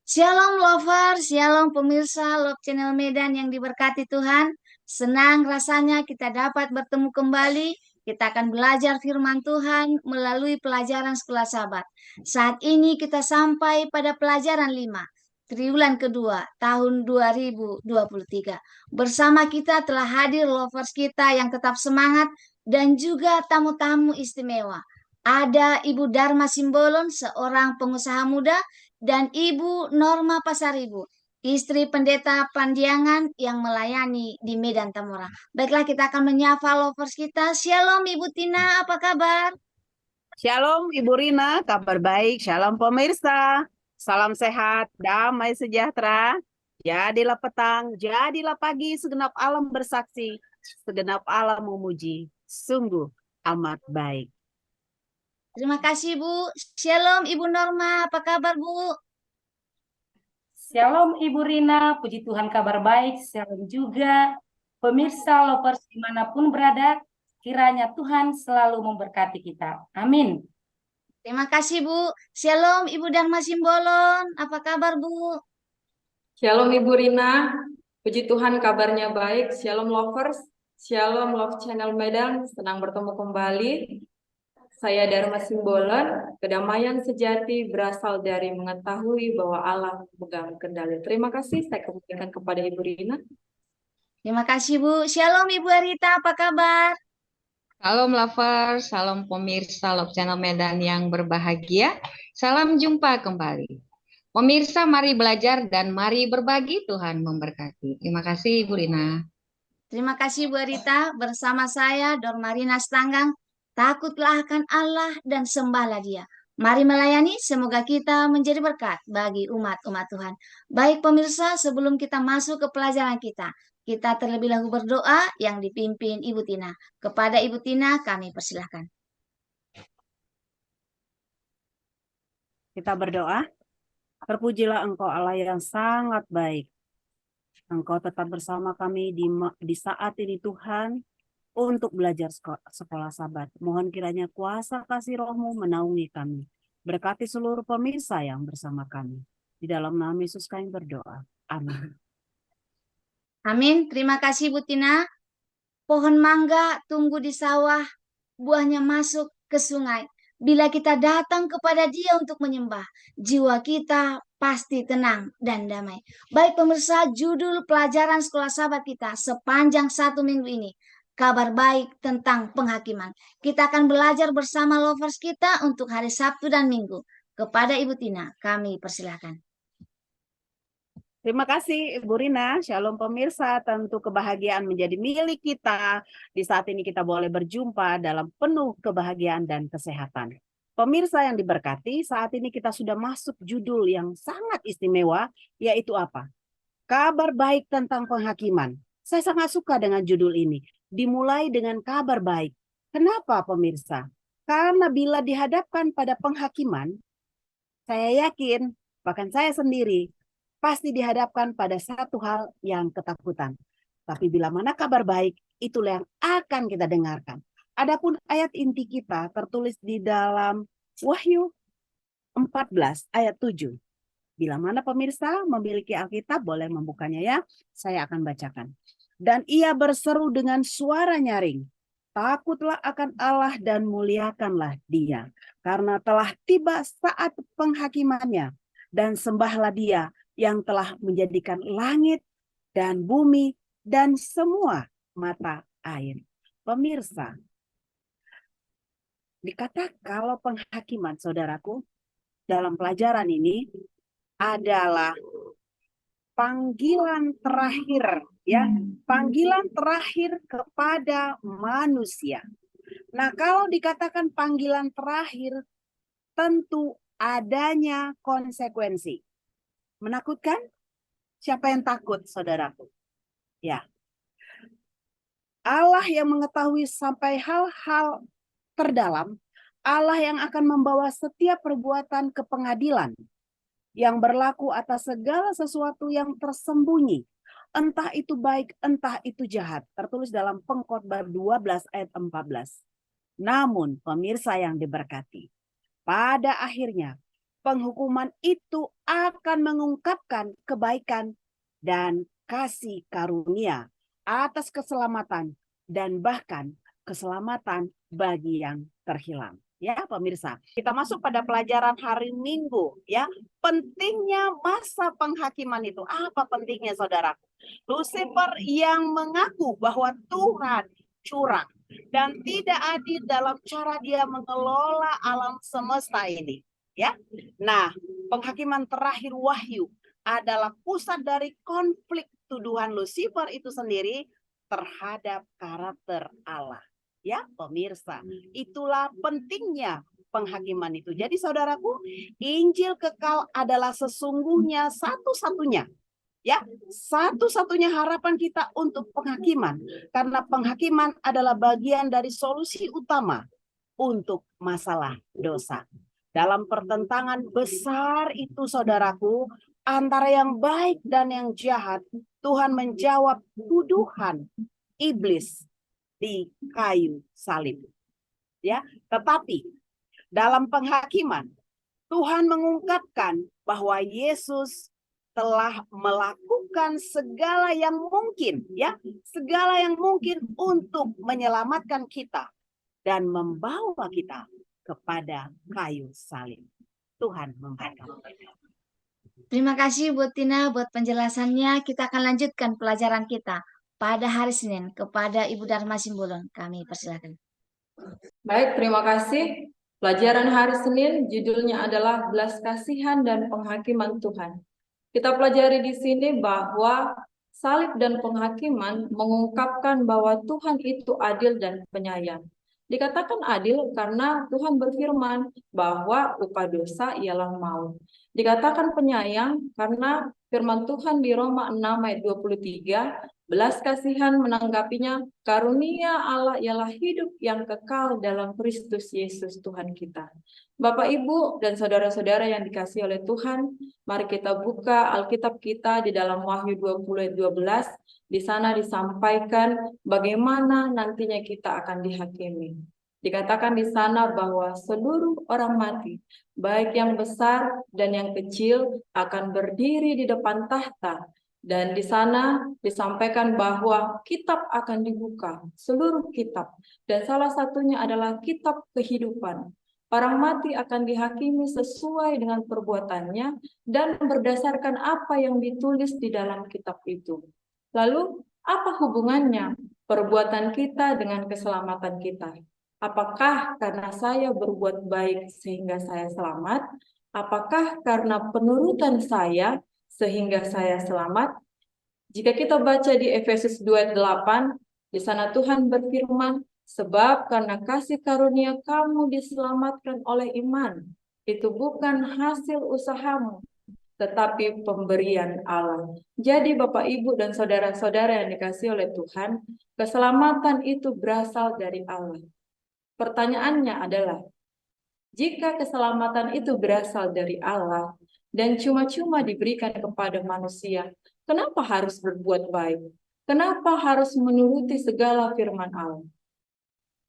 Shalom lovers, shalom pemirsa Love Channel Medan yang diberkati Tuhan. Senang rasanya kita dapat bertemu kembali. Kita akan belajar firman Tuhan melalui pelajaran sekolah Sabat. Saat ini kita sampai pada pelajaran 5, triwulan kedua, tahun 2023. Bersama kita telah hadir lovers kita yang tetap semangat dan juga tamu-tamu istimewa. Ada Ibu Dharma Simbolon, seorang pengusaha muda, dan Ibu Norma Pasaribu, istri pendeta Pandiangan yang melayani di Medan Tamora. Baiklah, kita akan menyapa lovers kita. Shalom Ibu Tina, apa kabar? Shalom Ibu Rina, kabar baik. Shalom pemirsa. Salam sehat, damai sejahtera. Jadilah petang, jadilah pagi, segenap alam bersaksi, segenap alam memuji. Sungguh amat baik. Terima kasih Bu. Shalom Ibu Norma, apa kabar Bu? Shalom Ibu Rina, puji Tuhan kabar baik. Shalom juga pemirsa lovers dimanapun berada, kiranya Tuhan selalu memberkati kita. Amin. Terima kasih Bu. Shalom Ibu Dharma Simbolon, apa kabar Bu? Shalom Ibu Rina, puji Tuhan kabarnya baik. Shalom lovers, Shalom Love Channel Medan, senang bertemu kembali. Saya Dharma Simbolon, kedamaian sejati berasal dari mengetahui bahwa Allah memegang kendali. Terima kasih, saya kembalikan kepada Ibu Rina. Terima kasih Bu. Shalom Ibu Arita, apa kabar? Salam lovers, salam pemirsa Love Channel Medan yang berbahagia. Salam jumpa kembali. Pemirsa, mari belajar dan mari berbagi. Tuhan memberkati. Terima kasih, Ibu Rina. Terima kasih Bu Arita. Bersama saya Dormarina Stanggang. Takutlah akan Allah dan sembahlah Dia. Mari melayani, semoga kita menjadi berkat bagi umat-umat Tuhan. Baik pemirsa, sebelum kita masuk ke pelajaran kita terlebih dahulu berdoa yang dipimpin Ibu Tina. Kepada Ibu Tina kami persilahkan. Kita berdoa. Terpujilah Engkau Allah yang sangat baik. Engkau tetap bersama kami di saat ini Tuhan, untuk belajar sekolah Sabat. Mohon kiranya kuasa kasih Roh-Mu menaungi kami. Berkati seluruh pemirsa yang bersama kami. Di dalam nama Yesus kami berdoa. Amin. Amin. Terima kasih Bu Tina. Pohon mangga tumbuh di sawah, buahnya masuk ke sungai. Bila kita datang kepada Dia untuk menyembah, jiwa kita pasti tenang dan damai. Baik pemirsa, judul pelajaran sekolah Sabat kita sepanjang 1 minggu ini, kabar baik tentang penghakiman. Kita akan belajar bersama lovers kita untuk hari Sabtu dan Minggu. Kepada Ibu Tina, kami persilahkan. Terima kasih Ibu Rina. Shalom pemirsa, tentu kebahagiaan menjadi milik kita. Di saat ini kita boleh berjumpa dalam penuh kebahagiaan dan kesehatan. Pemirsa yang diberkati, saat ini kita sudah masuk judul yang sangat istimewa, yaitu apa? Kabar baik tentang penghakiman. Saya sangat suka dengan judul ini. Dimulai dengan kabar baik. Kenapa pemirsa? Karena bila dihadapkan pada penghakiman, saya yakin, bahkan saya sendiri, pasti dihadapkan pada satu hal yang ketakutan. Tapi bila mana kabar baik, itulah yang akan kita dengarkan. Adapun ayat inti kita tertulis di dalam Wahyu 14 ayat 7. Bila mana pemirsa memiliki Alkitab, boleh membukanya ya. Saya akan bacakan. Dan ia berseru dengan suara nyaring. Takutlah akan Allah dan muliakanlah Dia. Karena telah tiba saat penghakimannya. Dan sembahlah Dia yang telah menjadikan langit dan bumi dan semua mata air. Pemirsa, dikatakan kalau penghakiman saudaraku dalam pelajaran ini adalah panggilan terakhir, ya, panggilan terakhir kepada manusia. Nah, kalau dikatakan panggilan terakhir, tentu adanya konsekuensi. Menakutkan? Siapa yang takut, saudaraku? Ya. Allah yang mengetahui sampai hal-hal terdalam, Allah yang akan membawa setiap perbuatan ke pengadilan, yang berlaku atas segala sesuatu yang tersembunyi, entah itu baik, entah itu jahat. Tertulis dalam Pengkhotbah 12 ayat 14. Namun pemirsa yang diberkati, pada akhirnya Penghukuman itu akan mengungkapkan kebaikan dan kasih karunia atas keselamatan dan bahkan keselamatan bagi yang terhilang. Ya, pemirsa, kita masuk pada pelajaran hari Minggu. Ya, pentingnya masa penghakiman itu. Apa pentingnya, saudara? Lucifer yang mengaku bahwa Tuhan curang dan tidak adil dalam cara dia mengelola alam semesta ini. Ya, nah, penghakiman terakhir Wahyu adalah pusat dari konflik tuduhan Lucifer itu sendiri terhadap karakter Allah. Ya, pemirsa, itulah pentingnya penghakiman itu. Jadi saudaraku, Injil kekal adalah sesungguhnya satu-satunya, ya, satu-satunya harapan kita untuk penghakiman, karena penghakiman adalah bagian dari solusi utama untuk masalah dosa. Dalam pertentangan besar itu, saudaraku, antara yang baik dan yang jahat, Tuhan menjawab tuduhan iblis di kayu salib. Ya, tetapi dalam penghakiman Tuhan mengungkapkan bahwa Yesus telah melakukan segala yang mungkin, ya, segala yang mungkin untuk menyelamatkan kita dan membawa kita kepada kayu salib. Tuhan memberkati. Terima kasih buat Tina buat penjelasannya. Kita akan lanjutkan pelajaran kita pada hari Senin kepada Ibu Dharma Simbolon. Kami persilakan. Baik, terima kasih. Pelajaran hari Senin judulnya adalah belas kasihan dan penghakiman Tuhan. Kita pelajari di sini bahwa salib dan penghakiman mengungkapkan bahwa Tuhan itu adil dan penyayang. Dikatakan adil karena Tuhan berfirman bahwa upah dosa ialah maut. Dikatakan penyayang karena firman Tuhan di Roma 6 ayat 23, belas kasihan menanggapinya, karunia Allah ialah hidup yang kekal dalam Kristus Yesus Tuhan kita. Bapak, Ibu, dan saudara-saudara yang dikasihi oleh Tuhan, mari kita buka Alkitab kita di dalam Wahyu 20 ayat 12. Di sana disampaikan bagaimana nantinya kita akan dihakimi. Dikatakan di sana bahwa seluruh orang mati, baik yang besar dan yang kecil, akan berdiri di depan tahta. Dan di sana disampaikan bahwa kitab akan dibuka, seluruh kitab. Dan salah satunya adalah kitab kehidupan. Orang mati akan dihakimi sesuai dengan perbuatannya dan berdasarkan apa yang ditulis di dalam kitab itu. Lalu, apa hubungannya perbuatan kita dengan keselamatan kita? Apakah karena saya berbuat baik sehingga saya selamat? Apakah karena penurutan saya sehingga saya selamat? Jika kita baca di Efesus 2 ayat 8, di sana Tuhan berfirman, sebab karena kasih karunia kamu diselamatkan oleh iman. Itu bukan hasil usahamu, tetapi pemberian Allah. Jadi Bapak, Ibu, dan saudara-saudara yang dikasihi oleh Tuhan, keselamatan itu berasal dari Allah. Pertanyaannya adalah, jika keselamatan itu berasal dari Allah dan cuma-cuma diberikan kepada manusia, kenapa harus berbuat baik? Kenapa harus menuruti segala firman Allah?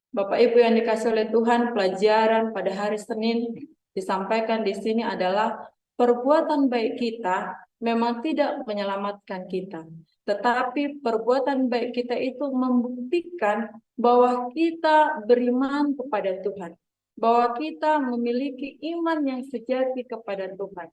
Bapak, Ibu yang dikasihi oleh Tuhan, pelajaran pada hari Senin disampaikan di sini adalah perbuatan baik kita memang tidak menyelamatkan kita. Tetapi perbuatan baik kita itu membuktikan bahwa kita beriman kepada Tuhan. Bahwa kita memiliki iman yang sejati kepada Tuhan.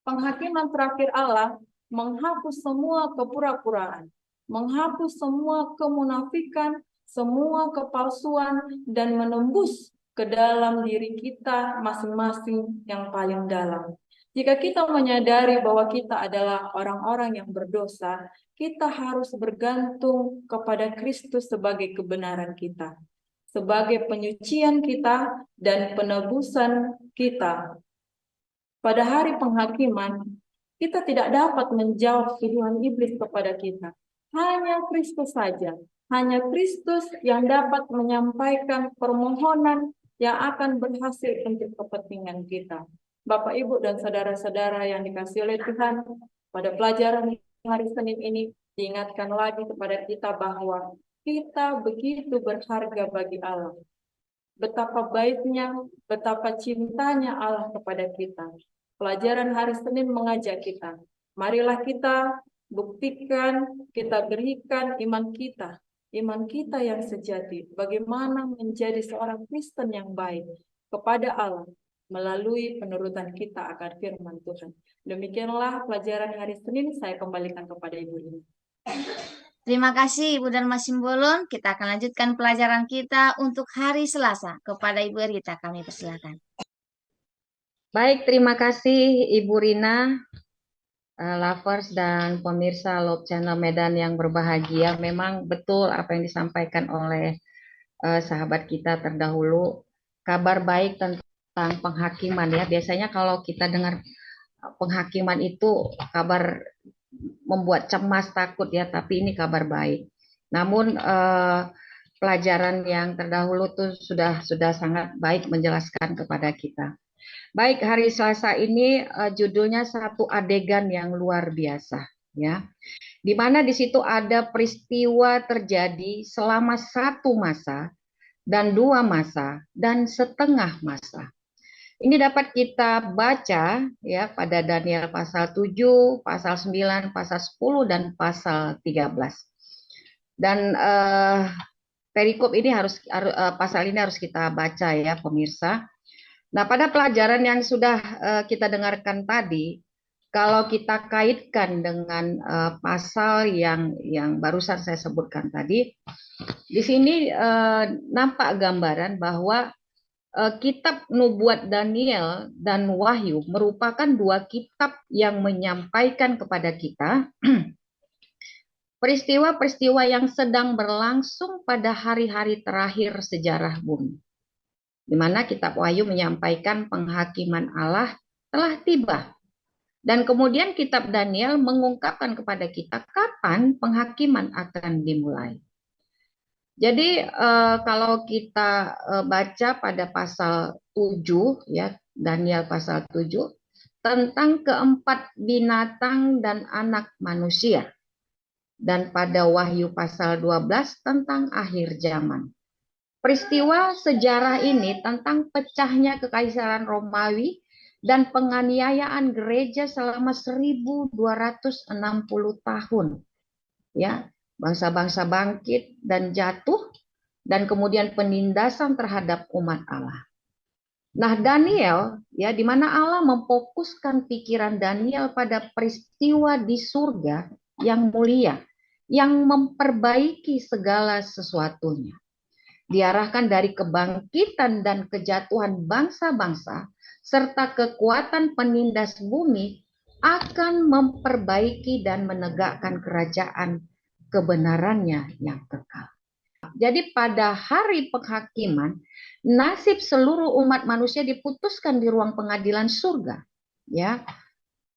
Penghakiman terakhir Allah menghapus semua kepura-puraan. Menghapus semua kemunafikan, semua kepalsuan, dan menembus ke dalam diri kita masing-masing yang paling dalam. Jika kita menyadari bahwa kita adalah orang-orang yang berdosa, kita harus bergantung kepada Kristus sebagai kebenaran kita, sebagai penyucian kita dan penebusan kita. Pada hari penghakiman, kita tidak dapat menjawab tuduhan iblis kepada kita. Hanya Kristus saja. Hanya Kristus yang dapat menyampaikan permohonan yang akan berhasil untuk kepentingan kita. Bapak, Ibu, dan saudara-saudara yang dikasihi oleh Tuhan, pada pelajaran hari Senin ini diingatkan lagi kepada kita bahwa kita begitu berharga bagi Allah. betapa baiknya, betapa cintanya Allah kepada kita. Pelajaran hari Senin mengajak kita, marilah kita buktikan, kita berikan iman kita yang sejati, bagaimana menjadi seorang Kristen yang baik kepada Allah melalui penurutan kita akan firman Tuhan. Demikianlah pelajaran hari Senin, saya kembalikan kepada Ibu Rina. Terima kasih Ibu Darma Simbolon. Kita akan lanjutkan pelajaran kita untuk hari Selasa. Kepada Ibu Rita kami persilakan. Baik, terima kasih Ibu Rina, lovers dan pemirsa Love Channel Medan yang berbahagia. Memang betul apa yang disampaikan oleh sahabat kita terdahulu, kabar baik tentang penghakiman ya. Biasanya kalau kita dengar penghakiman itu kabar membuat cemas, takut ya, tapi ini kabar baik. Namun pelajaran yang terdahulu tuh sudah sangat baik menjelaskan kepada kita. Baik, hari Selasa ini judulnya satu adegan yang luar biasa ya. Di mana di situ ada peristiwa terjadi selama 1 masa dan 2 masa dan setengah masa. Ini dapat kita baca ya pada Daniel pasal 7, pasal 9, pasal 10 dan pasal 13. Dan perikop ini pasal ini harus kita baca ya pemirsa. Nah, pada pelajaran yang sudah kita dengarkan tadi, kalau kita kaitkan dengan pasal yang barusan saya sebutkan tadi, di sini nampak gambaran bahwa kitab Nubuat Daniel dan Wahyu merupakan 2 kitab yang menyampaikan kepada kita peristiwa-peristiwa yang sedang berlangsung pada hari-hari terakhir sejarah bumi. Di mana kitab Wahyu menyampaikan penghakiman Allah telah tiba. Dan kemudian kitab Daniel mengungkapkan kepada kita kapan penghakiman akan dimulai. Jadi kalau kita baca pada pasal 7 ya, Daniel pasal 7 tentang keempat binatang dan anak manusia. Dan pada Wahyu pasal 12 tentang akhir zaman. Peristiwa sejarah ini tentang pecahnya kekaisaran Romawi dan penganiayaan gereja selama 1260 tahun. Ya, bangsa-bangsa bangkit dan jatuh dan kemudian penindasan terhadap umat Allah. Nah, Daniel ya, di mana Allah memfokuskan pikiran Daniel pada peristiwa di surga yang mulia yang memperbaiki segala sesuatunya. Diarahkan dari kebangkitan dan kejatuhan bangsa-bangsa serta kekuatan penindas bumi akan memperbaiki dan menegakkan kerajaan kebenarannya yang kekal. Jadi pada hari penghakiman, nasib seluruh umat manusia diputuskan di ruang pengadilan surga. Ya,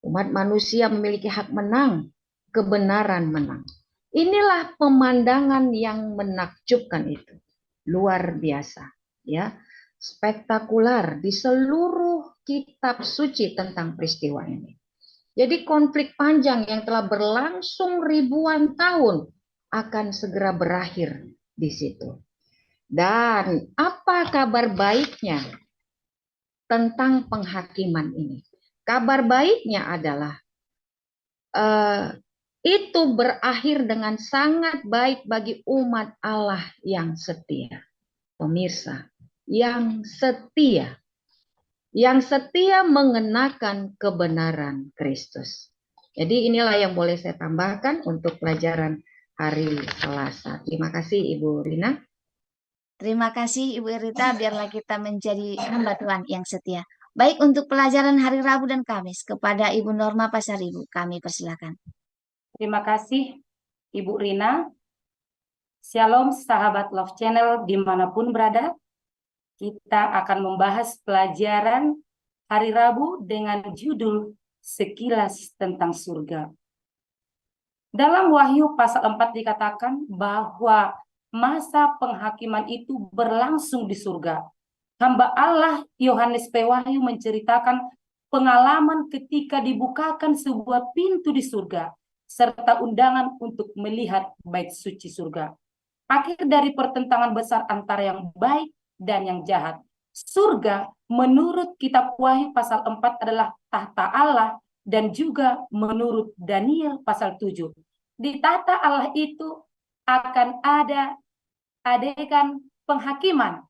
umat manusia memiliki hak menang, kebenaran menang. Inilah pemandangan yang menakjubkan itu. Luar biasa, ya, spektakuler di seluruh kitab suci tentang peristiwa ini. Jadi konflik panjang yang telah berlangsung ribuan tahun akan segera berakhir di situ. Dan apa kabar baiknya tentang penghakiman ini? Kabar baiknya adalah itu berakhir dengan sangat baik bagi umat Allah yang setia. Pemirsa, yang setia. Yang setia mengenakan kebenaran Kristus. Jadi inilah yang boleh saya tambahkan untuk pelajaran hari Selasa. Terima kasih Ibu Rina. Terima kasih Ibu Rita, biarlah kita menjadi hamba Tuhan yang setia. Baik, untuk pelajaran hari Rabu dan Kamis kepada Ibu Norma Pasaribu, kami persilakan. Terima kasih Ibu Rina. Shalom sahabat Love Channel dimanapun berada. Kita akan membahas pelajaran hari Rabu dengan judul Sekilas tentang Surga. Dalam Wahyu pasal 4 dikatakan bahwa masa penghakiman itu berlangsung di surga. Hamba Allah Yohanes P. Wahyu menceritakan pengalaman ketika dibukakan sebuah pintu di surga serta undangan untuk melihat bait suci surga. Akhir dari pertentangan besar antara yang baik dan yang jahat. Surga menurut kitab Wahyu pasal 4 adalah tahta Allah, dan juga menurut Daniel pasal 7. Di tahta Allah itu akan ada adegan penghakiman.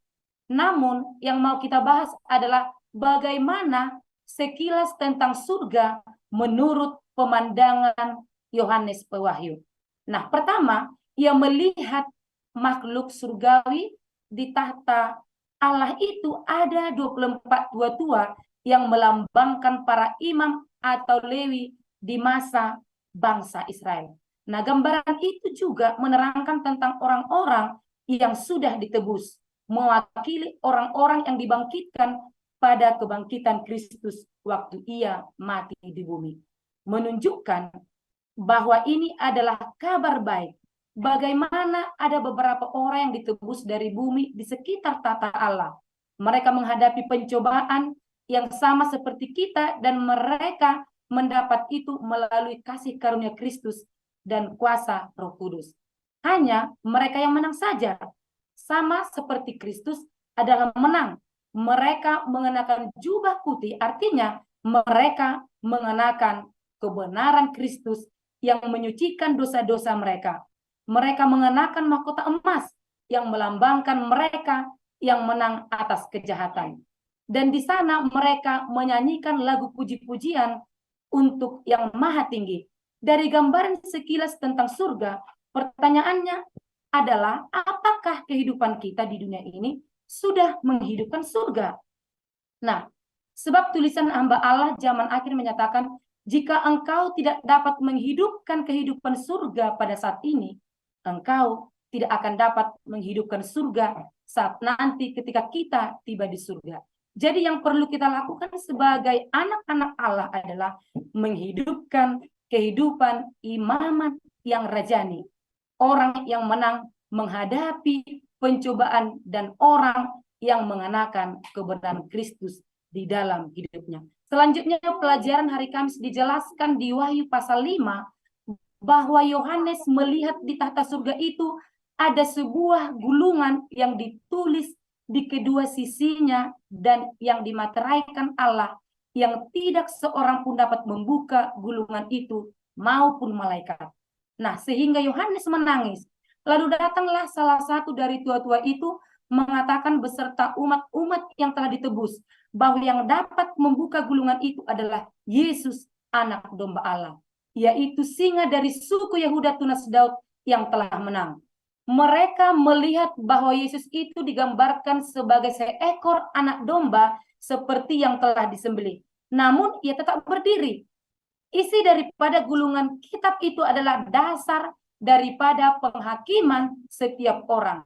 Namun yang mau kita bahas adalah bagaimana sekilas tentang surga menurut pemandangan Yohanes Pewahyu. Nah, pertama, ia melihat makhluk surgawi di tahta Allah itu ada 24 tua-tua yang melambangkan para imam atau Lewi di masa bangsa Israel. Nah, gambaran itu juga menerangkan tentang orang-orang yang sudah ditebus, mewakili orang-orang yang dibangkitkan pada kebangkitan Kristus waktu ia mati di bumi. Menunjukkan bahwa ini adalah kabar baik. Bagaimana ada beberapa orang yang ditebus dari bumi di sekitar tata Allah. Mereka menghadapi pencobaan yang sama seperti kita, dan mereka mendapat itu melalui kasih karunia Kristus dan kuasa Roh Kudus. Hanya mereka yang menang saja, sama seperti Kristus adalah menang. Mereka mengenakan jubah putih, artinya mereka mengenakan kebenaran Kristus yang menyucikan dosa-dosa mereka. Mereka mengenakan mahkota emas yang melambangkan mereka yang menang atas kejahatan. Dan di sana mereka menyanyikan lagu puji-pujian untuk yang maha tinggi. Dari gambaran sekilas tentang surga, pertanyaannya adalah apakah kehidupan kita di dunia ini sudah menghidupkan surga? Nah, sebab tulisan hamba Allah zaman akhir menyatakan, jika engkau tidak dapat menghidupkan kehidupan surga pada saat ini, engkau tidak akan dapat menghidupkan surga saat nanti ketika kita tiba di surga. Jadi yang perlu kita lakukan sebagai anak-anak Allah adalah menghidupkan kehidupan imaman yang rajani. Orang yang menang menghadapi pencobaan dan orang yang mengenakan kebenaran Kristus di dalam hidupnya. Selanjutnya pelajaran hari Kamis dijelaskan di Wahyu pasal 5 bahwa Yohanes melihat di tahta surga itu ada sebuah gulungan yang ditulis di kedua sisinya dan yang dimateraikan Allah, yang tidak seorang pun dapat membuka gulungan itu maupun malaikat. Nah, sehingga Yohanes menangis. Lalu datanglah salah satu dari tua-tua itu mengatakan beserta umat-umat yang telah ditebus, bahwa yang dapat membuka gulungan itu adalah Yesus, anak domba Allah, yaitu singa dari suku Yehuda tunas Daud yang telah menang. Mereka melihat bahwa Yesus itu digambarkan sebagai seekor anak domba seperti yang telah disembelih. Namun ia tetap berdiri. Isi daripada gulungan kitab itu adalah dasar daripada penghakiman setiap orang.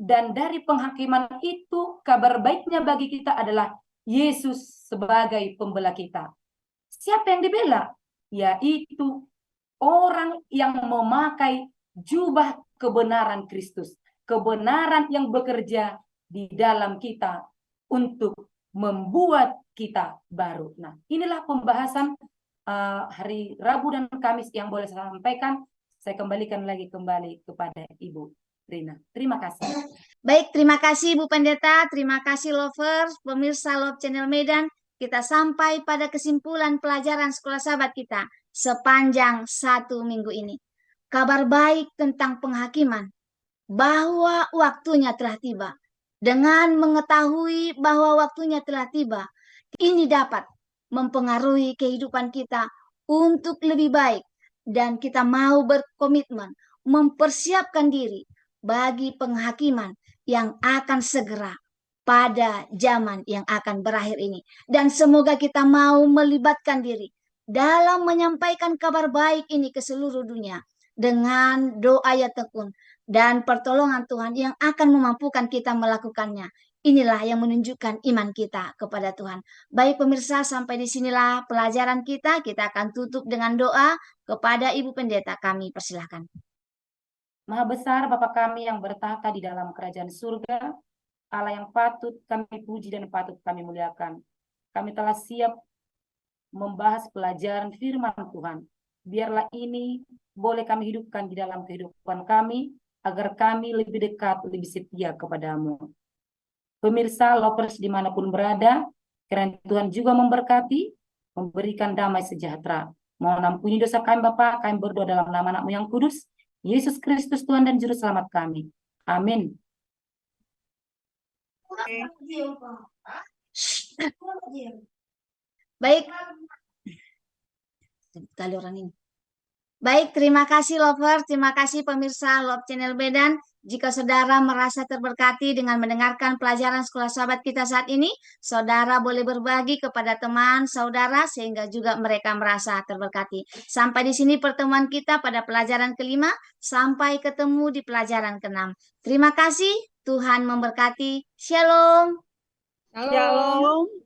Dan dari penghakiman itu, kabar baiknya bagi kita adalah Yesus sebagai pembela kita. Siapa yang dibela? Yaitu orang yang memakai jubah kebenaran Kristus. Kebenaran yang bekerja di dalam kita untuk membuat kita baru. Nah, inilah pembahasan hari Rabu dan Kamis yang boleh saya sampaikan. Saya kembalikan lagi kepada Ibu Rina. Terima kasih. Baik, terima kasih Bu Pendeta, terima kasih lovers, pemirsa Love Channel Medan. Kita sampai pada kesimpulan pelajaran sekolah sahabat kita sepanjang 1 minggu ini. Kabar baik tentang penghakiman, bahwa waktunya telah tiba. Dengan mengetahui bahwa waktunya telah tiba, ini dapat mempengaruhi kehidupan kita untuk lebih baik. Dan kita mau berkomitmen, mempersiapkan diri bagi penghakiman yang akan segera pada zaman yang akan berakhir ini. Dan semoga kita mau melibatkan diri dalam menyampaikan kabar baik ini ke seluruh dunia dengan doa yang tekun dan pertolongan Tuhan yang akan memampukan kita melakukannya. Inilah yang menunjukkan iman kita kepada Tuhan. Baik pemirsa, sampai disinilah pelajaran kita. Kita akan tutup dengan doa kepada Ibu Pendeta. Kami persilahkan. Maha besar Bapa kami yang bertahta di dalam kerajaan surga, Allah yang patut kami puji dan patut kami muliakan. Kami telah siap membahas pelajaran firman Tuhan. Biarlah ini boleh kami hidupkan di dalam kehidupan kami, agar kami lebih dekat, lebih setia kepadamu. Pemirsa lovers dimanapun berada, kiranya Tuhan juga memberkati, memberikan damai sejahtera. Mohon ampuni dosa kami Bapa, kami berdoa dalam nama anakmu yang kudus, Yesus Kristus Tuhan dan Juru Selamat kami. Amin. Baik. Kali orang ini. Baik, terima kasih lover, terima kasih pemirsa Love Channel Medan. Jika saudara merasa terberkati dengan mendengarkan pelajaran sekolah sahabat kita saat ini, saudara boleh berbagi kepada teman saudara sehingga juga mereka merasa terberkati. Sampai di sini pertemuan kita pada pelajaran kelima, sampai ketemu di pelajaran keenam. Terima kasih, Tuhan memberkati. Shalom. Shalom. Shalom.